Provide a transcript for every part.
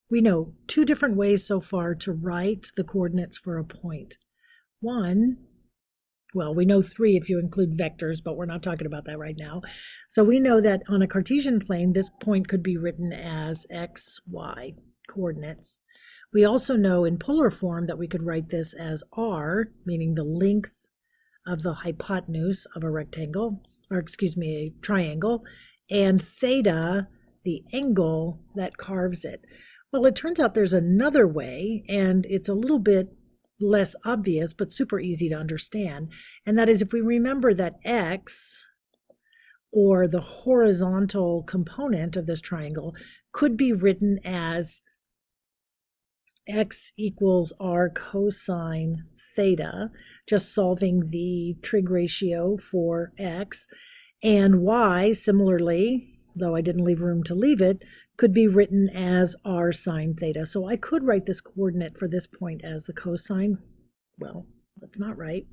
we know two different ways so far to write the coordinates for a point. One, well, we know three if you include vectors, but we're not talking about that right now. So we know that on a Cartesian plane, this point could be written as x, y coordinates. We also know in polar form that we could write this as r, meaning the length of the hypotenuse of a rectangle, or excuse me, a triangle, and theta, the angle that carves it. Well, it turns out there's another way, and it's a little bit less obvious, but super easy to understand. And that is if we remember that x, or the horizontal component of this triangle, could be written as x equals r cosine theta, just solving the trig ratio for x, and y, similarly, though I didn't leave room to leave it, could be written as r sine theta. So I could write this coordinate for this point as the cosine, well, that's not right,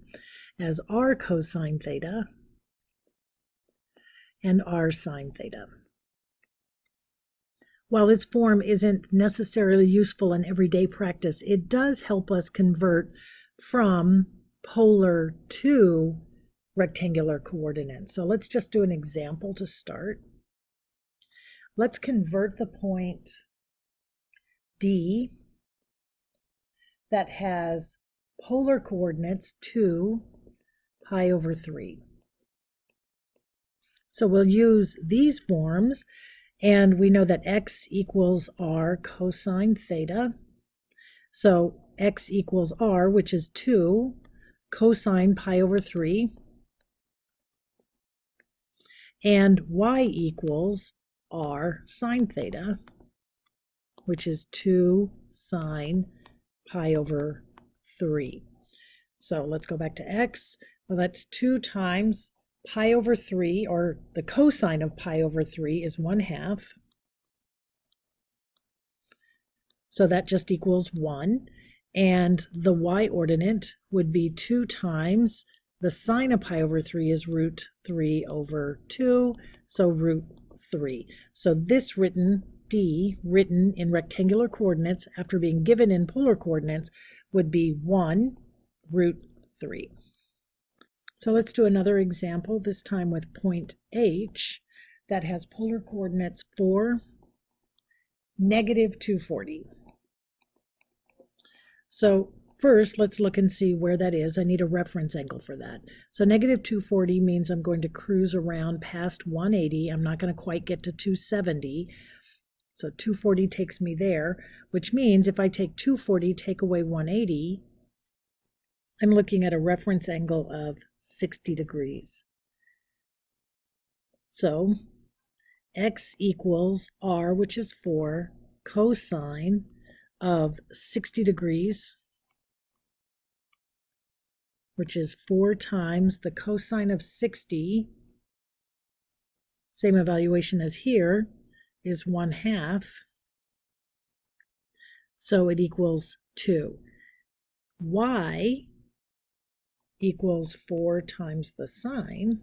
as r cosine theta and r sine theta. While this form isn't necessarily useful in everyday practice, it does help us convert from polar to rectangular coordinates. So let's just do an example to start. Let's convert the point D that has polar coordinates 2 pi over 3. So we'll use these forms, and we know that x equals r cosine theta. So x equals r, which is 2 cosine pi over 3. And y equals r sine theta, which is 2 sine pi over 3. So let's go back to x. Well, that's 2 times pi over 3, or the cosine of pi over 3 is 1/2. So that just equals 1. And the y ordinate would be 2 times the sine of pi over 3 is root 3 over 2, so root 3. So this D, written in rectangular coordinates after being given in polar coordinates, would be 1 root 3. So let's do another example, this time with point H that has polar coordinates 4, negative 240. So first, let's look and see where that is. I need a reference angle for that. So negative 240 means I'm going to cruise around past 180. I'm not going to quite get to 270. So 240 takes me there, which means if I take 240, take away 180, I'm looking at a reference angle of 60 degrees. So x equals r, which is 4, cosine of 60 degrees, which is 4 times the cosine of 60, same evaluation as here, is 1/2. So it equals 2. Y equals 4 times the sine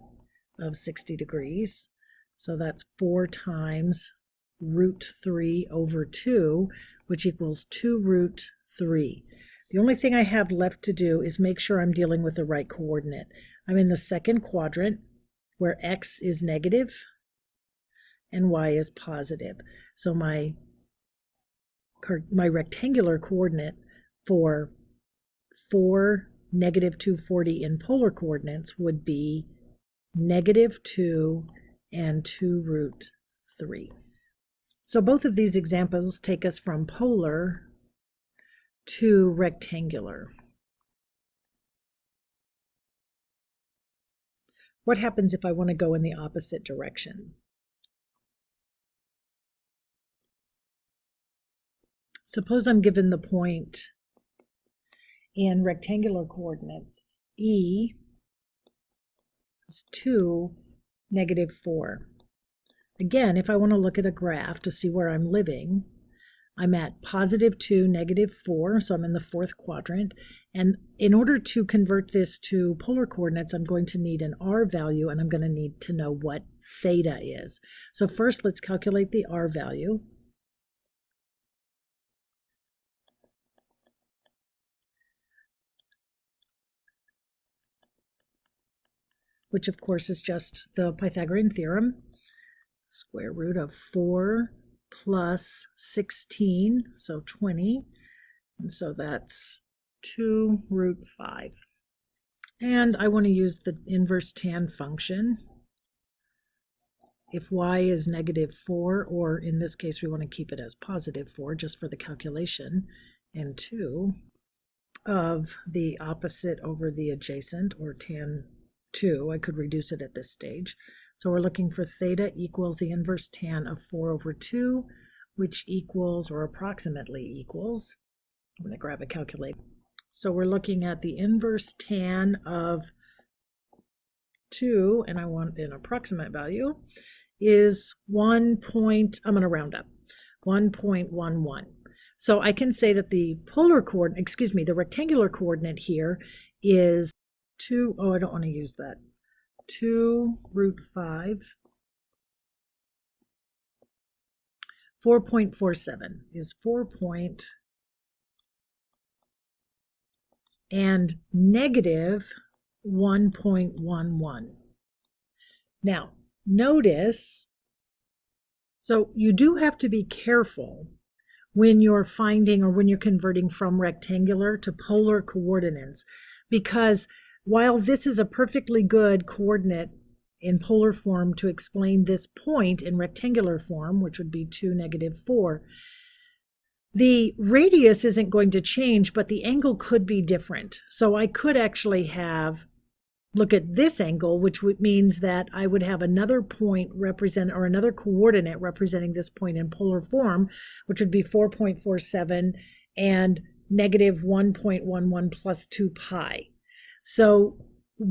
of 60 degrees. So that's 4 times root 3 over 2, which equals 2 root 3. The only thing I have left to do is make sure I'm dealing with the right coordinate. I'm in the second quadrant where x is negative and y is positive. So my rectangular coordinate for 4, negative 240 in polar coordinates would be negative 2 and 2 root 3. So both of these examples take us from polar to rectangular. What happens if I want to go in the opposite direction? Suppose I'm given the point in rectangular coordinates. E is 2, negative 4. Again, if I want to look at a graph to see where I'm living, I'm at positive 2, negative 4, so I'm in the fourth quadrant. And in order to convert this to polar coordinates, I'm going to need an r value, and I'm going to need to know what theta is. So first, let's calculate the r value. which of course is just the Pythagorean theorem. Square root of 4 plus 16, so 20. And so that's 2 root 5. And I want to use the inverse tan function. If y is -4, or in this case we want to keep it as +4 just for the calculation, and 2 of the opposite over the adjacent, or tan 2, I could reduce it at this stage. So we're looking for theta equals the inverse tan of 4 over 2, which equals, or approximately equals, I'm going to grab a calculator. So we're looking at the inverse tan of 2, and I want an approximate value, is I'm going to round up, 1.11. So I can say that the polar coordinate, the rectangular coordinate here is 2, I don't want to use that, 2 root 5, 4.47 is 4 point, and -1.11. Now, notice, so you do have to be careful when you're finding, or when you're converting from rectangular to polar coordinates, because while this is a perfectly good coordinate in polar form to explain this point in rectangular form, which would be 2, -4, the radius isn't going to change, but the angle could be different. So I could actually look at this angle, which means that I would have another point or another coordinate representing this point in polar form, which would be 4.47 and -1.11 plus 2 pi. So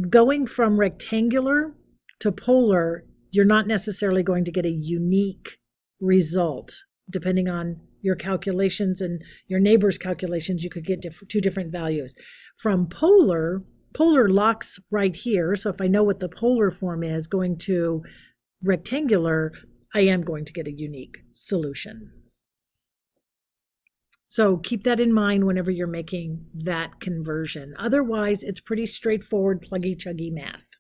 going from rectangular to polar, you're not necessarily going to get a unique result. Depending on your calculations and your neighbor's calculations, you could get two different values. From polar locks right here. So if I know what the polar form is going to rectangular, I am going to get a unique solution. So keep that in mind whenever you're making that conversion. Otherwise, it's pretty straightforward, pluggy-chuggy math.